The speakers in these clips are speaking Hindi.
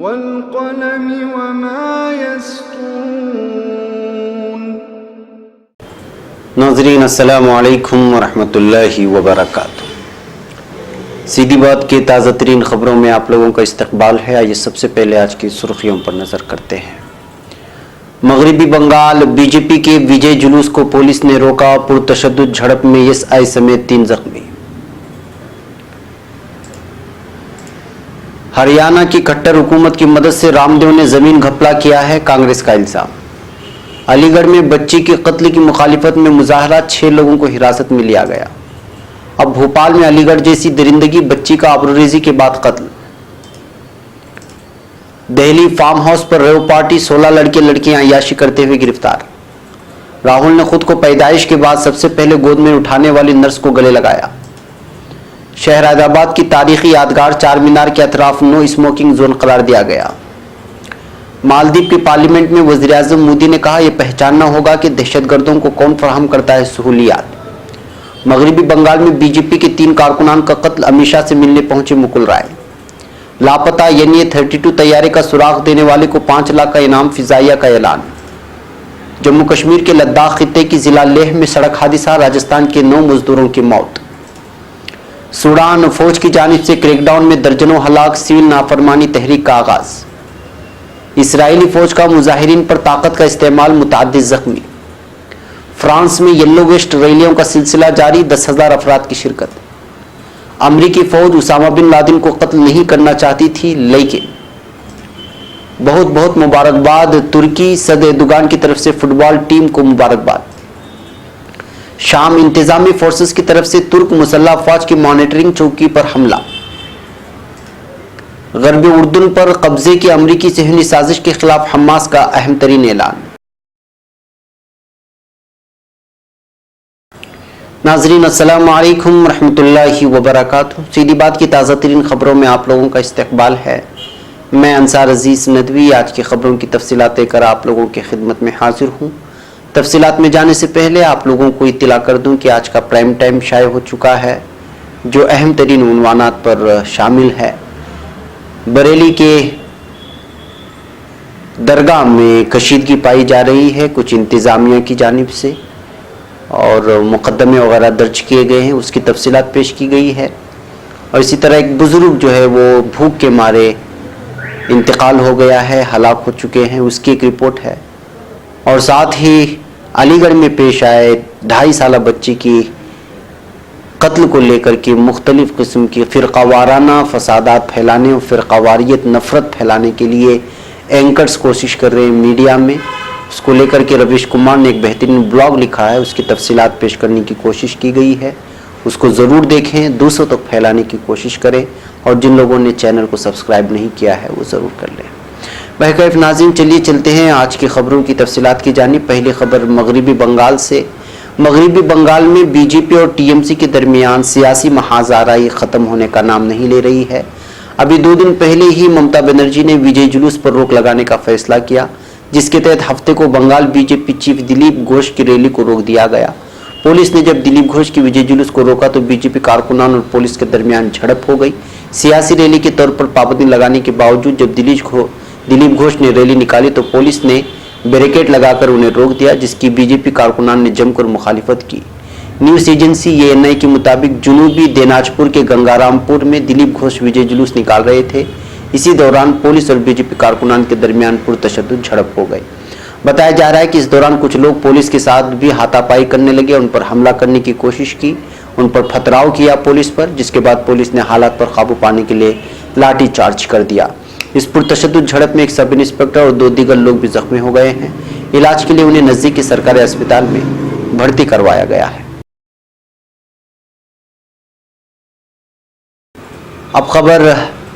वल्क़लम वमा यस्तून। नाज़रीन अस्सलामु अलैकुम वरहमतुल्लाहि वबरकातुहू। सीधी बात की ताज़ा तरीन खबरों में आप लोगों का इस्तकबाल है। आइए सबसे पहले आज की सुर्खियों पर नजर करते हैं। मगरिबी बंगाल बीजेपी के विजय जुलूस को पुलिस ने रोका। पुरतशद्दुद झड़प में एसआई समेत 3 जख्मी। हरियाणा की खट्टर हुकूमत की मदद से रामदेव ने जमीन घपला किया है, कांग्रेस का इल्जाम। अलीगढ़ में बच्ची के कत्ल की मुखालिफत में मुजाहरा, 6 लोगों को हिरासत में लिया गया। अब भोपाल में अलीगढ़ जैसी दरिंदगी, बच्ची का आबरूरेजी के बाद कत्ल। दिल्ली फार्म हाउस पर रेव पार्टी, 16 लड़के लड़कियां अय्याशी करते हुए गिरफ्तार। राहुल ने खुद को पैदाइश के बाद सबसे पहले गोद में उठाने वाली नर्स को गले लगाया। शहर हैदराबाद की तारीखी यादगार चार मीनार के अतराफ नो स्मोकिंग जोन करार दिया गया। मालदीव के पार्लियामेंट में वज़ीर आज़म मोदी ने कहा, यह पहचानना होगा कि दहशतगर्दों को कौन फराहम करता है सहूलियात। मगरिबी बंगाल में बीजेपी के 3 कारकुनान का कत्ल, अमित शाह से मिलने पहुंचे मुकुल राय। लापता यानी 32 तैयारे का सुराग देने वाले को 5 लाख का इनाम, फिजाइया का ऐलान। जम्मू कश्मीर के लद्दाख खित्ते की जिला लेह में सड़क हादसा, राजस्थान के 9 मजदूरों की मौत। सूडान फौज की जानिब से क्रैकडाउन में दर्जनों हलाक, सिविल नाफरमानी तहरीक का आगाज। इसराइली फौज का मुजाहिरीन पर ताकत का इस्तेमाल, मुतअद्दिद जख्मी। फ्रांस में येलो वेस्ट रैलियों का सिलसिला जारी, 10,000 अफराद की शिरकत। अमरीकी फौज उसामा बिन लादेन को कत्ल नहीं करना चाहती थी, लेकिन बहुत बहुत मुबारकबाद। तुर्की सदर एर्दोगान की तरफ से फुटबॉल टीम को मुबारकबाद। शाम इंतजामी फोर्सेस की तरफ से तुर्क मुसल्लह अफवाज की मॉनिटरिंग चौकी पर हमला। गरबी उर्दुन पर कब्जे की अमरीकी सहनी साजिश के खिलाफ हमास का अहम तरीन ऐलान। नाजरीन अस्सलामु अलैकुम रहमतुल्लाहि वबरकातुहू। सीधी बात की ताज़ा तरीन खबरों में आप लोगों का इस्तकबाल है। मैं अंसार अजीज नदवी आज की खबरों की तफसीलात लेकर आप लोगों की खिदमत में हाजिर हूँ। तफसीलात में जाने से पहले आप लोगों को इत्तला कर दूं कि आज का प्राइम टाइम शाये हो चुका है, जो अहम तरीन उन्वानात पर शामिल है। बरेली के दरगाह में कशीदगी पाई जा रही है कुछ इंतज़ामिया की जानिब से, और मुकदमे वगैरह दर्ज किए गए हैं, उसकी तफसीलात पेश की गई है। और इसी तरह एक बुज़ुर्ग जो है वो भूख के मारे इंतकाल हो गया है, हलाक हो चुके हैं, उसकी एक रिपोर्ट है। और साथ ही अलीगढ़ में पेश आए 2.5 साल बच्ची की कत्ल को लेकर के मुख्तलिफ किस्म की फ़िरक़ावाराना फसादात फैलाने और फ़िरक़ावारियत नफ़रत फैलाने के लिए एंकर्स कोशिश कर रहे हैं मीडिया में। उसको लेकर के रवीश कुमार ने एक बेहतरीन ब्लॉग लिखा है, उसकी तफसीलात पेश करने की कोशिश की गई है। उसको ज़रूर देखें, दूसरों तक फैलाने की कोशिश करें, और जिन लोगों ने चैनल को सब्सक्राइब नहीं किया है वो ज़रूर कर लें। बहरकैफ नाज़रीन, चलिए चलते हैं आज की खबरों की तफसीलात की जानिब। पहली खबर मगरिबी बंगाल से। मगरिबी बंगाल में बीजेपी और टीएमसी के दरमियान सियासी महाज़ाराई ख़त्म होने का नाम नहीं ले रही है। अभी 2 दिन पहले ही ममता बनर्जी ने विजय जुलूस पर रोक लगाने का फैसला किया, जिसके तहत हफ्ते को बंगाल बीजेपी चीफ दिलीप घोष की रैली को रोक दिया गया। पुलिस ने जब दिलीप घोष की विजय जुलूस को रोका तो बीजेपी कारकुनान और पुलिस के दरमियान झड़प हो गई। सियासी रैली के तौर पर पाबंदी लगाने के बावजूद जब दिलीप घोष ने रैली निकाली तो पुलिस ने बैरिकेड लगाकर उन्हें रोक दिया, जिसकी बीजेपी कारकुनान ने जमकर मुखालिफत की। न्यूज़ एजेंसी एएनआई के मुताबिक जुनूबी दिनाजपुर के गंगारामपुर में दिलीप घोष विजय जुलूस निकाल रहे थे। इसी दौरान पुलिस और बीजेपी कारकुनान के दरमियान पुरतशद्दुद झड़प हो गई। बताया जा रहा है कि इस दौरान कुछ लोग पुलिस के साथ भी हाथापाई करने लगे, उन पर हमला करने की कोशिश की, उन पर पथराव किया पुलिस पर, जिसके बाद पुलिस ने हालात पर काबू पाने के लिए लाठी चार्ज कर दिया। इस पुरतशद्दुद झड़प में एक सब इंस्पेक्टर और 2 दीगर लोग भी जख्मी हो गए हैं। इलाज के लिए उन्हें नजदीकी सरकारी अस्पताल में भर्ती करवाया गया है। अब खबर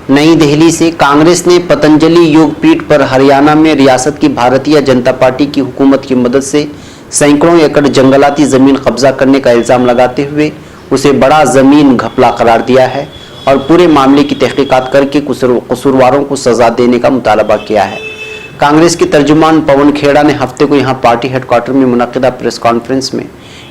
नई दिल्ली से। कांग्रेस ने पतंजलि योग पीठ पर हरियाणा में रियासत की भारतीय जनता पार्टी की हुकूमत की मदद से सैकड़ों एकड़ जंगलाती जमीन कब्जा करने का इल्जाम लगाते हुए उसे बड़ा जमीन घपला करार दिया है और पूरे मामले की तहकीकात करके कसूरवारों को सजा देने का मुतालबा किया है। कांग्रेस के तर्जुमान पवन खेड़ा ने हफ्ते को यहां पार्टी हेडक्वार्टर में मुनक्किदा प्रेस कॉन्फ्रेंस में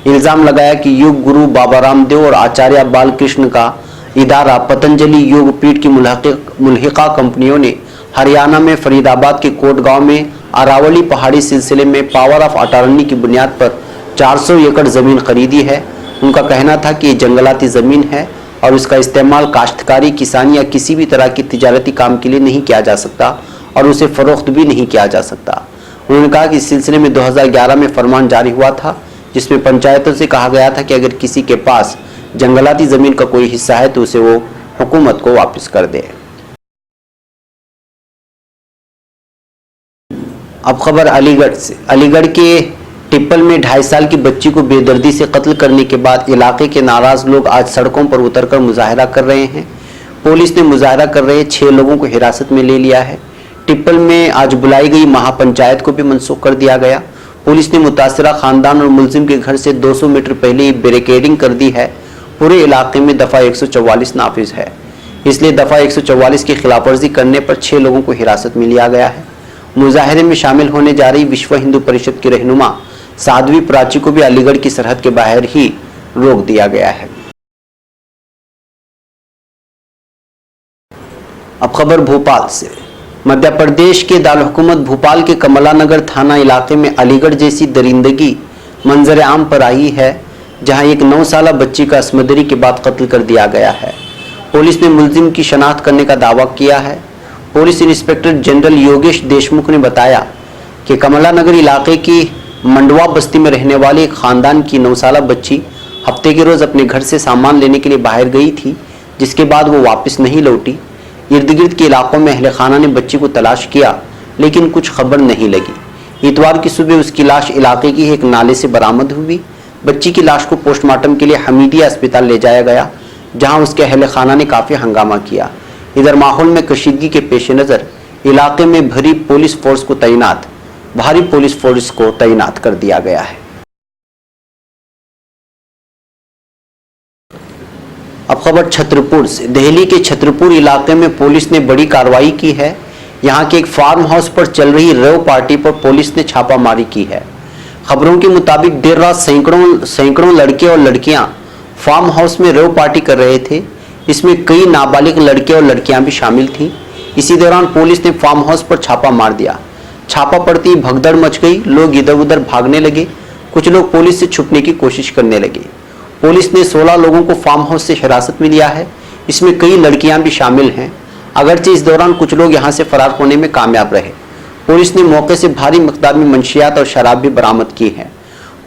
इल्जाम लगाया कि योग गुरु बाबा रामदेव और आचार्य बालकृष्ण का इदारा पतंजलि योग पीठ की मुल्हिका कंपनियों ने हरियाणा में फरीदाबाद के कोट गांव में अरावली पहाड़ी सिलसिले में पावर ऑफ अटॉर्नी की बुनियाद पर 400 एकड़ जमीन खरीदी है। उनका कहना था कि ये जंगलाती जमीन है और उसका इस्तेमाल काश्तकारी, किसानी या किसी भी तरह की तिजारती काम के लिए नहीं किया जा सकता और उसे फरोख्त भी नहीं किया जा सकता। उन्होंने कहा कि इस सिलसिले में 2011 में फरमान जारी हुआ था, जिसमें पंचायतों से कहा गया था कि अगर किसी के पास जंगलाती जमीन का कोई हिस्सा है तो उसे वो हुकूमत को वापस कर दे। अब खबर अलीगढ़ से। अलीगढ़ के टिप्पल में 2.5 साल की बच्ची को बेदर्दी से कत्ल करने के बाद इलाके के नाराज लोग आज सड़कों पर उतरकर मुजाहरा कर रहे हैं। पुलिस ने मुजाहरा कर रहे 6 लोगों को हिरासत में ले लिया है। टिप्पल में आज बुलाई गई महापंचायत को भी मनसूख कर दिया गया। पुलिस ने मुतासरा खानदान और मुलजिम के घर से 200 मीटर पहले ही बैरिकेडिंग कर दी है। पूरे इलाके में दफा 144 नाफिज है, इसलिए दफा 144 की खिलाफवर्जी करने पर 6 लोगों को हिरासत में लिया गया है। मुजाहरे में शामिल होने जा रही विश्व हिंदू परिषद की रहनुमा साध्वी प्राची को भी अलीगढ़ की सरहद के बाहर ही रोक दिया गया है। अब खबर भोपाल से। मध्य प्रदेश के दारहुकूमत भोपाल के कमला नगर थाना इलाके में अलीगढ़ जैसी दरिंदगी मंजर आम पर आई है, जहां एक 9 साला बच्ची का असमदरी के बाद कत्ल कर दिया गया है। पुलिस ने मुलजिम की शनाख्त करने का दावा किया है। Police inspector general Yogesh Deshmukh ने बताया कि कमला नगर इलाके की मंडवा बस्ती में रहने वाले एक खानदान की 9 साला बच्ची हफ्ते के रोज अपने घर से सामान लेने के लिए बाहर गई थी, जिसके बाद वो वापस नहीं लौटी। इर्द गिर्द के इलाकों में अहले खाना ने बच्ची को तलाश किया, लेकिन कुछ खबर नहीं लगी। इतवार की सुबह उसकी लाश इलाके की एक नाले से बरामद हुई। बच्ची की लाश को पोस्टमार्टम के लिए हमीदिया अस्पताल ले जाया गया, जहां उसके अहले खाना ने काफी हंगामा किया। इधर माहौल में कशीदगी के पेश नजर इलाके में भारी पुलिस फोर्स को तैनात कर दिया गया है। अब खबर छतरपुर से। दिल्ली के छतरपुर इलाके में पुलिस ने बड़ी कार्रवाई की है। यहां के एक फार्म हाउस पर चल रही रेव पार्टी पर पुलिस ने छापामारी की है। खबरों के मुताबिक देर रात सैकड़ों लड़के और लड़कियां फार्म हाउस में रेव पार्टी कर रहे थे। इसमें कई नाबालिग लड़के और लड़कियां भी शामिल थीं। इसी दौरान पुलिस ने फार्म हाउस पर छापा मार दिया। छापा पड़ती ही भगदड़ मच गई, लोग इधर उधर भागने लगे। कुछ लोग पुलिस से छुपने की कोशिश करने लगे। पुलिस ने 16 लोगों को फार्म हाउस से हिरासत में लिया है। इसमें कई लड़कियां भी शामिल हैं। अगरचे इस दौरान कुछ लोग यहां से फरार होने में कामयाब रहे। पुलिस ने मौके से भारी मकदार में मंशियात और शराब भी बरामद की है।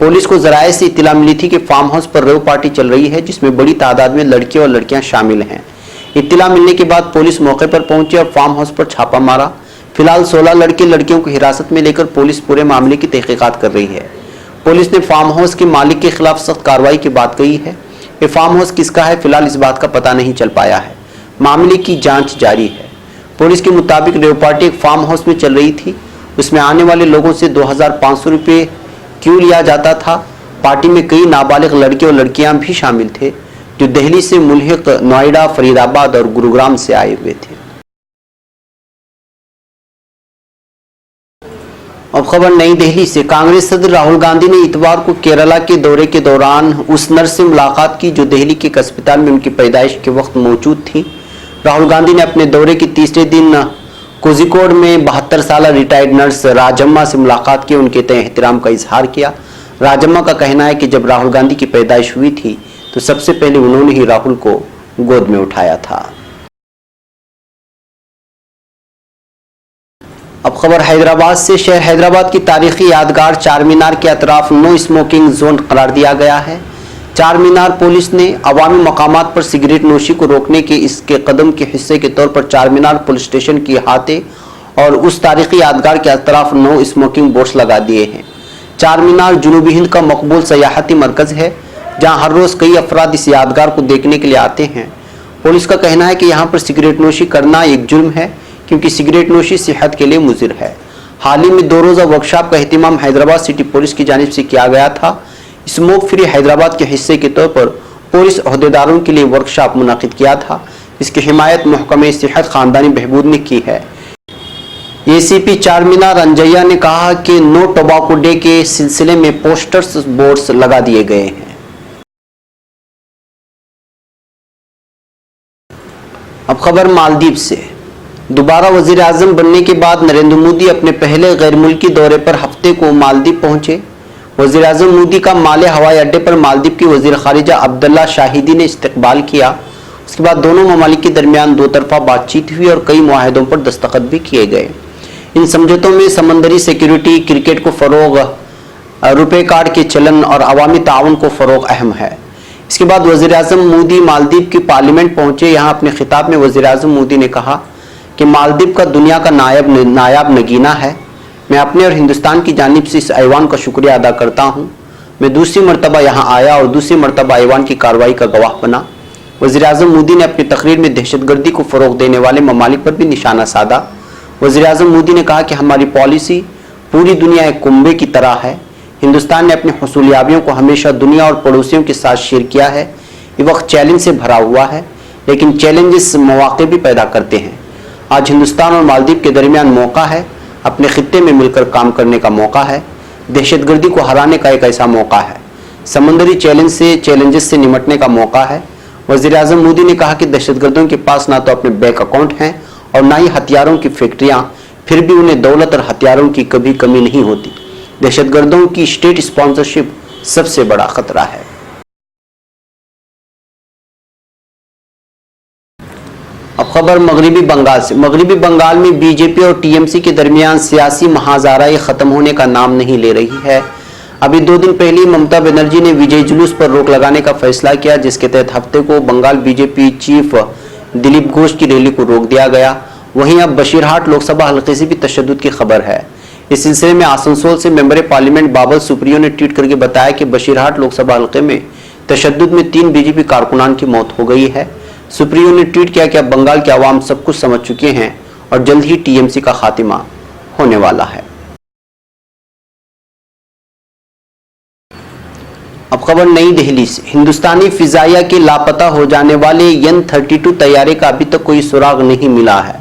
पुलिस को जराये से इत्तला मिली थी कि फार्म हाउस पर रेव पार्टी चल रही है, जिसमें बड़ी तादाद में लड़के और लड़कियां शामिल हैं। इत्तला मिलने के बाद पुलिस मौके पर पहुंची और फार्म हाउस पर छापा मारा। फिलहाल 16 लड़के लड़कियों को हिरासत में लेकर पुलिस पूरे मामले की तहकीकात कर रही है। पुलिस ने फार्म हाउस के मालिक के खिलाफ सख्त कार्रवाई की बात कही है। ये फार्म हाउस किसका है, फिलहाल इस बात का पता नहीं चल पाया है। मामले की जांच जारी है। पुलिस के मुताबिक रेव पार्टी एक फार्म हाउस में चल रही थी। उसमें आने वाले लोगों से 2500 रुपये क्यों लिया जाता था। पार्टी में कई नाबालिग लड़के और लड़कियां भी शामिल थे, जो दिल्ली से मुल्हिक नोएडा, फरीदाबाद और गुरुग्राम से आए हुए थे। अब खबर नई दिल्ली से। कांग्रेस सदर राहुल गांधी ने इतवार को केरला के दौरे के दौरान उस नर्स से मुलाकात की जो दिल्ली के एक अस्पताल में उनकी पैदाइश के वक्त मौजूद थी। राहुल गांधी ने अपने दौरे के तीसरे दिन कोझिकोड में 72 साल रिटायर्ड नर्स राजम्मा से मुलाकात की, उनके तय एहतराम का इजहार किया। राजम्मा का कहना है कि जब राहुल गांधी की पैदाइश हुई थी तो सबसे पहले उन्होंने ही राहुल को गोद में उठाया था। अब खबर हैदराबाद से। शहर हैदराबाद की तारीखी यादगार चार मीनार के अतराफ नो स्मोकिंग जोन करार दिया गया है। चार मीनार पुलिस ने अवामी मकामात पर सिगरेट नोशी को रोकने के इसके कदम के हिस्से के तौर पर चार मीनार पुलिस स्टेशन की अहाते और उस तारीखी यादगार के अतराफ नो स्मोकिंग बोर्ड्स लगा दिए हैं। चार मीनार जुनूबी हिंद का मकबूल सयाहती मरकज है, जहां हर रोज कई अफराद इस यादगार को देखने के लिए आते हैं। पुलिस का कहना है कि यहाँ पर सिगरेट नोशी करना एक जुर्म है, क्योंकि सिगरेट नोशी सेहत के लिए मुजिर है। हाल ही में 2 रोज़ा वर्कशॉप का एहतिमाम हैदराबाद सिटी पुलिस की जानिब से किया गया था। स्मोक फ्री हैदराबाद के हिस्से के तौर पर पुलिस अहदेदारों के लिए वर्कशॉप मुनाकिद किया था। इसकी हिमायत महकमे सेहत खानदानी बहबूद ने की है। एसीपी चार मीनार अंजैया ने कहा कि नो टोबैको डे के सिलसिले में पोस्टर्स बोर्ड्स लगा दिए गए हैं। अब खबर मालदीव से। दोबारा वजीर आजम बनने के बाद नरेंद्र मोदी अपने पहले गैर मुल्की दौरे पर हफ्ते को मालदीव पहुंचे। वजीर आजम मोदी का माले हवाई अड्डे पर मालदीव के वजीर खारिजा अब्दुल्ला शाहिदी ने इस्तकबाल किया। उसके बाद दोनों ममालिक के दरमियान दो तरफा बातचीत हुई और कई मुआहदों पर दस्तखत भी किए गए। इन समझौतों में समंदरी सिक्योरिटी, क्रिकेट को फरोग, रुपए कार्ड के चलन और अवामी ताउन को फरोग अहम है। इसके बाद वजीर आजम मोदी मालदीव की पार्लियामेंट पहुंचे। यहाँ अपने खिताब में वजीर आजम मोदी ने कहा कि मालदीव का दुनिया का नायाब नगीना है। मैं अपने और हिंदुस्तान की जानिब से इस ऐवान का शुक्रिया अदा करता हूँ। मैं दूसरी मरतबा यहाँ आया और दूसरी मरतबा ऐवान की कार्रवाई का गवाह बना। वज़ीर आज़म मोदी ने अपनी तकरीर में दहशतगर्दी को फ़रोग़ देने वाले ममालिक पर भी निशाना साधा। वज़ीर आज़म मोदी ने कहा कि हमारी पॉलिसी पूरी दुनिया एक कुंबे की तरह है। हिंदुस्तान ने अपनी हसूलियाबियों को हमेशा दुनिया और पड़ोसियों के साथ शेयर किया है। ये वक्त चैलेंज से भरा हुआ है, लेकिन चैलेंजेस मौके भी पैदा करते हैं। आज हिंदुस्तान और मालदीव के दरमियान मौका है, अपने खित्ते में मिलकर काम करने का मौका है। दहशतगर्दी को हराने का एक ऐसा मौका है। समंदरी चैलेंजेस से निमटने का मौका है। वज़ीर आज़म मोदी ने कहा कि दहशतगर्दों के पास ना तो अपने बैंक अकाउंट हैं और ना ही हथियारों की फैक्ट्रियां, फिर भी उन्हें दौलत और हथियारों की कभी कमी नहीं होती। दहशतगर्दों की स्टेट स्पॉन्सरशिप सबसे बड़ा खतरा है। अब खबर मगरिबी बंगाल से। मगरिबी बंगाल में बीजेपी और टीएमसी के दरमियान सियासी महाज़ाराई खत्म होने का नाम नहीं ले रही है। अभी 2 दिन पहले ममता बनर्जी ने विजय जुलूस पर रोक लगाने का फैसला किया, जिसके तहत हफ्ते को बंगाल बीजेपी चीफ दिलीप घोष की रैली को रोक दिया गया। वहीं अब बशीरहाट लोकसभा हल्के से भी तशद्दुद की खबर है। इस सिलसिले में आसनसोल से मेंबर पार्लियामेंट बाबल सुप्रियो ने ट्वीट करके बताया कि बशीरहाट लोकसभा हल्के में तशद्दुद में 3 बीजेपी कारकुनान की मौत हो गई है। सुप्रियो ने ट्वीट किया कि अब बंगाल के अवाम सब कुछ समझ चुके हैं और जल्द ही टीएमसी का खात्मा होने वाला है। अब खबर नई दिल्ली से। हिंदुस्तानी फिजाइया के लापता हो जाने वाले YN-32 तैयारे का अभी तक कोई सुराग नहीं मिला है।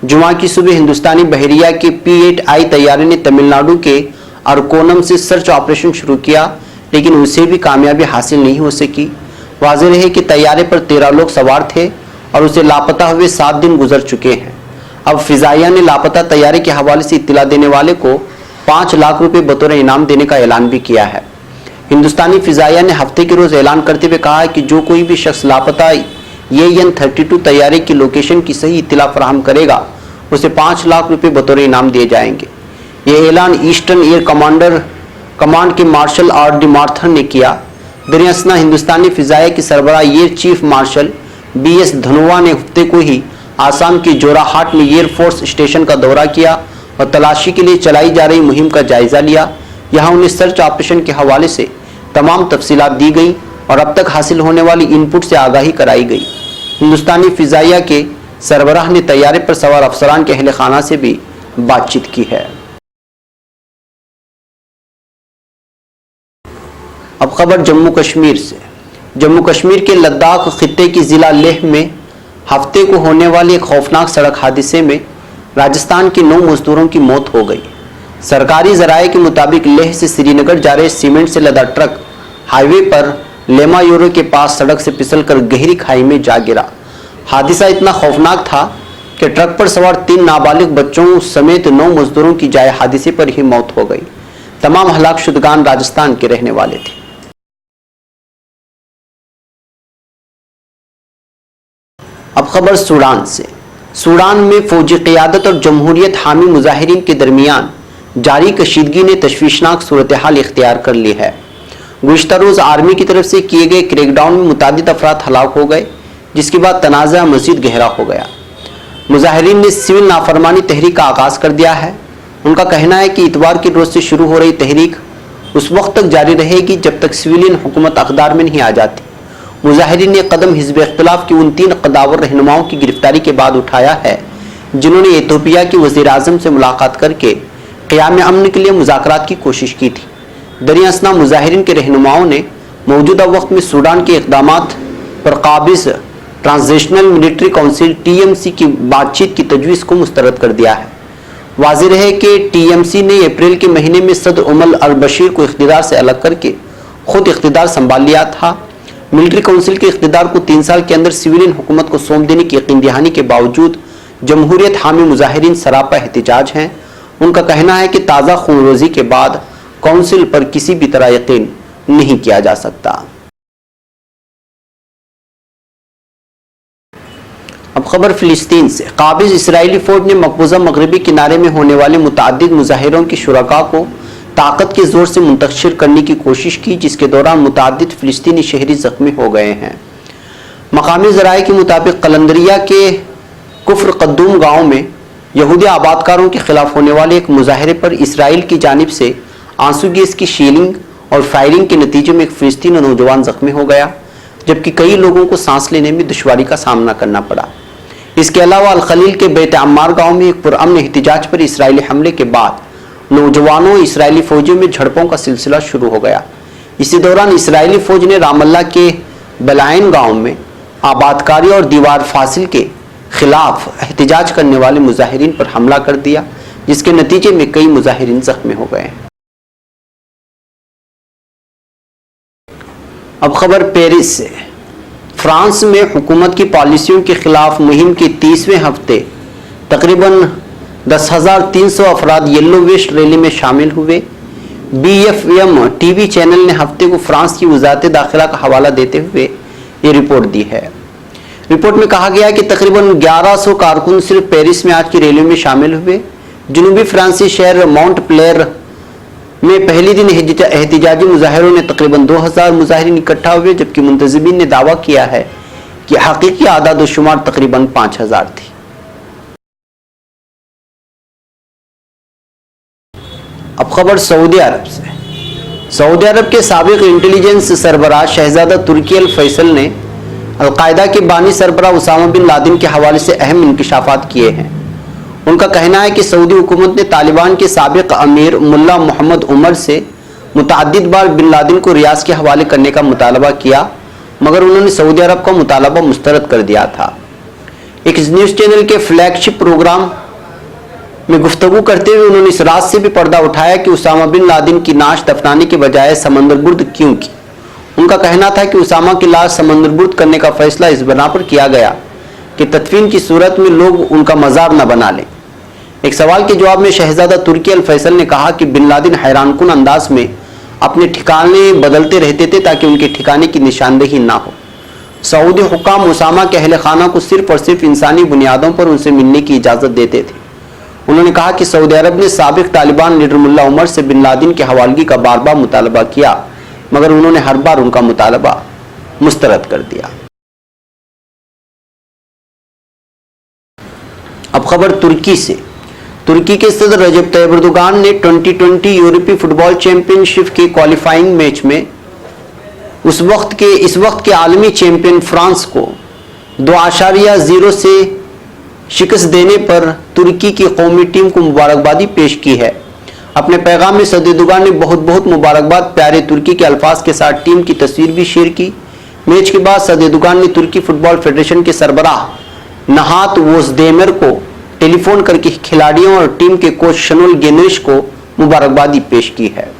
जुमा की सुबह हिंदुस्तानी बहरिया के P-8I तैयारे ने तमिलनाडु के अरकोनम से सर्च ऑपरेशन शुरू किया, लेकिन उसे भी कामयाबी हासिल नहीं हो सकी। वाज़ेह है कि तैयारे पर 13 लोग सवार थे और उसे लापता हुए 7 दिन गुजर चुके हैं। अब फिजाइया ने लापता तैयारे के हवाले से इत्तला देने वाले को 5 लाख रुपए बतौर इनाम देने का ऐलान भी किया है। हिंदुस्तानी फिजाइया ने हफ्ते के रोज ऐलान करते हुए कहा है कि जो कोई भी शख्स लापता YN-32 तैयारे की लोकेशन की सही इत्तला फराहम करेगा, उसे 5 लाख रुपए बतौर इनाम दिए जाएंगे। यह ऐलान ईस्टर्न एयर कमांड के मार्शल RD मार्थर ने किया। दरियासना हिंदुस्तानी फिजाइया की सरबराह air chief marshal BS Dhanoa ने हफ्ते को ही आसाम के जोराहाट में एयरफोर्स स्टेशन का दौरा किया और तलाशी के लिए चलाई जा रही मुहिम का जायजा लिया। यहाँ उन्हें सर्च ऑपरेशन के हवाले से तमाम तफसीलात दी गई और अब तक हासिल होने वाली इनपुट से आगाही कराई गई। हिंदुस्तानी फिजाइया के सरबराह ने तैयारे पर सवार अफसरान के अहले खाना से भी बातचीत की है। अब खबर जम्मू कश्मीर से। जम्मू कश्मीर के लद्दाख खित्ते की जिला लेह में हफ्ते को होने वाले एक खौफनाक सड़क हादसे में राजस्थान के 9 मजदूरों की मौत हो गई। सरकारी जराये के मुताबिक लेह से श्रीनगर जा रहे सीमेंट से लदा ट्रक हाईवे पर लेमायोरो के पास सड़क से फिसलकर गहरी खाई में जा गिरा। हादसा इतना खौफनाक था कि ट्रक पर सवार 3 नाबालिग बच्चों समेत 9 मजदूरों की जाए हादसे पर ही मौत हो गई। तमाम हलाकशुदगान राजस्थान के रहने वाले थे। अब खबर सूडान से। सूडान में फौजी क़यादत और जमहूरियत हामी मुजाहिरीन के दरमियान जारी कशीदगी ने तशवीशनाक सूरत हाल इख्तियार कर ली है। गुज़िश्ता रोज़ आर्मी की तरफ से किए गए क्रैकडाउन में मुतादिद अफराद हलाक हो गए, जिसके बाद तनाज़ा मज़ीद गहरा हो गया। मुजाहिरीन ने सिविल नाफरमानी तहरीक का आगाज़ कर दिया है। उनका कहना है कि इतवार की रोज़ से शुरू हो रही तहरीक उस वक्त तक जारी रहेगी जब तक सिविलियन हुकूमत अक़दार में नहीं आ जाती। मुजाहिरीन ने कदम हिज़्ब इख्तिलाफ की उन 3 कदावर रहनुमाओं की गिरफ्तारी के बाद उठाया है, जिन्होंने इथियोपिया के वज़ीर आज़म से मुलाकात करके क़याम अमन के लिए मुज़ाकरात की कोशिश की थी। दरियासना मुजाहिरीन के रहनुमाओं ने मौजूदा वक्त में सूडान के इक़दामात पर काबिज़ ट्रांजिशनल मिलिट्री काउंसिल TMC की बातचीत की तजवीज़ को मुस्तरद कर दिया है। वाज़ेह है कि TMC ने अप्रैल के महीने में सदर उमर अल-बशीर को इख्तिदार से अलग करके खुद इख्तिदार संभाल लिया था। मिलिट्री काउंसिल के इख्तिदार को 3 साल के अंदर सिविलियन हुकूमत को सौंप देने की यकीन दहानी के बावजूद जमहूरियत हामी मुजाहिरीन सरापा एहतिजाज हैं। उनका कहना है कि ताज़ा खूनरेज़ी के बाद काउंसिल पर किसी भी तरह यकीन नहीं किया जा सकता। अब खबर फिलिस्तीन से। काबिज इसराइली फौज ने मकबूजा मगरबी किनारे में होने वाले मुतादिद मुजाहिरों की शुरका को ताकत के जोर से मुंतशिर करने की कोशिश की, जिसके दौरान मुतादिद फिलिस्तीनी शहरी जख्मी हो गए हैं। मकामी ज़राए के मुताबिक कलंदरिया के कुफ्र कद्दूम गाँव में यहूदी आबादकारों के खिलाफ होने वाले एक मुजाहरे पर इसराइल की जानिब से आंसू गैस की शीलिंग और फायरिंग के नतीजे में एक फिलिस्तीनी नौजवान जख्मी हो गया, जबकि कई लोगों को सांस लेने में दुश्वारी का सामना करना पड़ा। इसके अलावा अल खलील के बेत अम्मार गाँव में एक पुरअमन एहतिजाज पर इसराइली हमले के बाद नौजवानों इसराइली फौजियों में झड़पों का सिलसिला शुरू हो गया। इसी दौरान इसराइली फौज ने रामल्ला के बलाइन गाँव में आबादकारी और दीवार फासिल के खिलाफ एहतिजाज करने वाले मुजाहिरीन पर हमला कर दिया, जिसके नतीजे में कई मुजाहिरीन जख्मी हो गए। अब खबर पेरिस से। फ्रांस में हुकूमत की पॉलिसियों के खिलाफ मुहिम के 30वें हफ्ते तकरीबन 10,300 अफराद येलो वेस्ट रैली में शामिल हुए। BFM टीवी चैनल ने हफ्ते को फ्रांस की वज़ारत दाखिला का हवाला देते हुए ये रिपोर्ट दी है। रिपोर्ट में कहा गया कि तकरीबन 1100 कारकुन सिर्फ पेरिस में आज की रैली में शामिल हुए। जनूबी फ्रांसी शहर माउंट प्लेयर में पहले दिन एहतिजाजी मुजाहिरों ने तकरीबन 2000 मुजाहिरीन इकट्ठा हुए, जबकि मुंतज़िमीन ने दावा किया है कि हकीकी आदाद शुमार तकरीबन 5000 थी। अब खबर सऊदी अरब से। सऊदी अरब के साबिक इंटेलिजेंस सरबराह शहजादा तुर्की अल फैसल ने अलकायदा के बानी सरबराह उसामा बिन लादेन के हवाले से अहम इंकशाफात किए हैं। उनका कहना है कि सऊदी हुकूमत ने तालिबान के साबिक अमीर मुल्ला मोहम्मद उमर से मुतअद्दिद बार बिन लादेन को रियाज के हवाले करने का मुतालबा किया, मगर उन्होंने सऊदी अरब का मुतालबा मुस्तरद कर दिया था। एक न्यूज़ चैनल के फ्लैगशिप प्रोग्राम में गुफ्तगू करते हुए उन्होंने इस राज से भी पर्दा उठाया कि उसामा बिन लादेन की नाश दफनाने के बजाय समंदरबुर्द क्यों की। उनका कहना था कि उसामा की लाश समंदरबुर्द करने का फैसला इस बना पर किया गया कि तदफीन की सूरत में लोग उनका मज़ार न बना लें। एक सवाल के जवाब में शहजादा तुर्की अल फैसल ने कहा कि बिन लादेन हैरानकुन अंदाज में अपने ठिकाने बदलते रहते थे ताकि उनके ठिकाने की निशानदेही ना हो। सऊदी हुक्काम उसामा के अहले खाना को सिर्फ और सिर्फ इंसानी बुनियादों पर उनसे मिलने की इजाज़त देते थे। उन्होंने कहा कि सऊदी अरब ने साबिक तालिबान लीडर मुल्ला उमर से बिन लादेन की हवालगी का बार बार मुतालबा किया, मगर उन्होंने हर बार उनका मुतालबा मुस्तरद कर दिया। अब खबर तुर्की से। तुर्की के सदर रजब तैयब एर्दोगान ने 2020 यूरोपीय फुटबॉल चैंपियनशिप के क्वालिफाइंग मैच में इस वक्त के आलमी चैंपियन फ्रांस को 2.0 से शिकस्त देने पर तुर्की की कौमी टीम को मुबारकबादी पेश की है। अपने पैगाम में सदर एर्दोगान ने बहुत बहुत मुबारकबाद प्यारे तुर्की के अल्फाज के साथ टीम की तस्वीर भी शेयर की। मैच के बाद सदर एर्दोगान ने तुर्की फुटबॉल फेडरेशन के सरबराह नहात वोजदेमिर को टेलीफोन करके खिलाड़ियों और टीम के कोच शनुल गेनिश को मुबारकबादी पेश की है।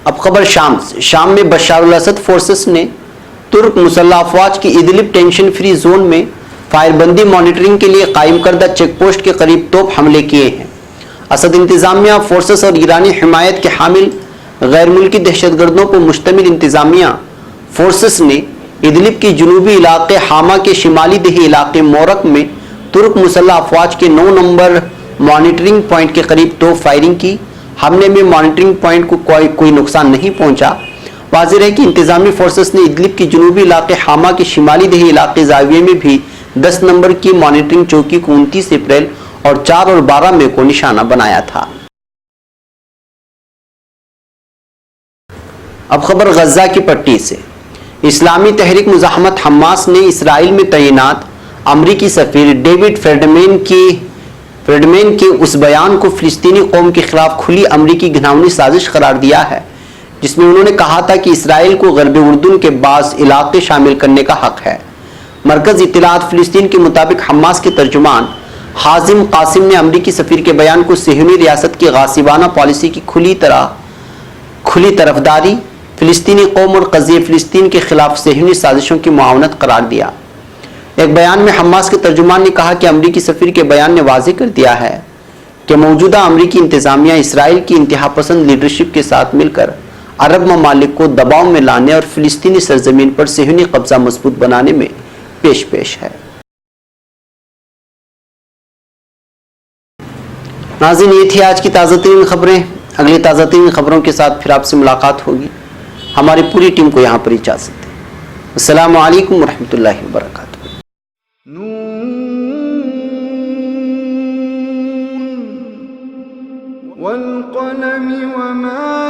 अब खबर शाम से। शाम में बशार अल असद फोर्सेस ने तुर्क मुसल्लह अफवाज की इदलिब टेंशन फ्री जोन में फायरबंदी मॉनिटरिंग के लिए कायम करदा चेक पोस्ट के करीब तोप हमले किए हैं। असद इंतजामिया फोर्सेस और ईरानी हिमायत के हामिल गैर मुल्की दहशतगर्दों पर मुश्तमिल इंतजामिया फोर्सेस ने इदलिब की जुनूबी इलाके हामा के शिमाली दही इलाके मोरक में तुर्क मुसल्लह अफवाज के 9 नंबर मॉनिटरिंग पॉइंट के करीब तोप फायरिंग की। हमले में मॉनिटरिंग पॉइंट को कोई नुकसान नहीं पहुंचा। वाज़ेह है कि इंतजामी फोर्सेस ने इदलिब की जुनूबी इलाके हामा के शिमाली दही इलाके जाविये में भी 10 नंबर की मॉनिटरिंग चौकी को 29 अप्रैल और 4 और 12 मई को निशाना बनाया था। अब खबर गजा की पट्टी से। इस्लामी तहरीक मुजाहमत हमास ने इसराइल में तैनात अमरीकी सफीर डेविड फ्रेडमैन के उस बयान को फिलिस्तीनी कौम के खिलाफ खुली अमरीकी घिनौनी साजिश करार दिया है, जिसमें उन्होंने कहा था कि इसराइल को गरब उर्दून के बाज़ इलाके शामिल करने का हक है। मरकज़ इत्तलात फिलिस्तीन के मुताबिक हमास के तर्जुमान हाजिम कासिम ने अमरीकी सफीर के बयान को सिहनी रियासत की गासिबाना पॉलिसी की खुली तरफदारी, फ़िलिस्तीनी कौम और क़ज़िये फ़िलिस्तीन के ख़िलाफ़ सहयूनी साजिशों की मुआवनत करार दिया। एक बयान में हमास के तर्जुमान ने कहा कि अमरीकी सफ़ीर के बयान ने वाज़ेह कर दिया है कि मौजूदा अमरीकी इंतज़ामिया इसराइल की इंतहापसंद लीडरशिप के साथ मिलकर अरब ममालिक को दबाव में लाने और फ़िलिस्तीनी सरजमीन पर सहयूनी कब्ज़ा मजबूत बनाने में पेश पेश है। नाज़रीन, ये थी आज की ताज़ा तरीन खबरें। अगली ताज़ा तरीन खबरों के साथ फिर आपसे मुलाकात होगी। हमारी पूरी टीम को यहाँ पर इजाज़त है। अस्सलामु अलैकुम वरहमतुल्लाहि वबरकातुहू। वल क़लम वमा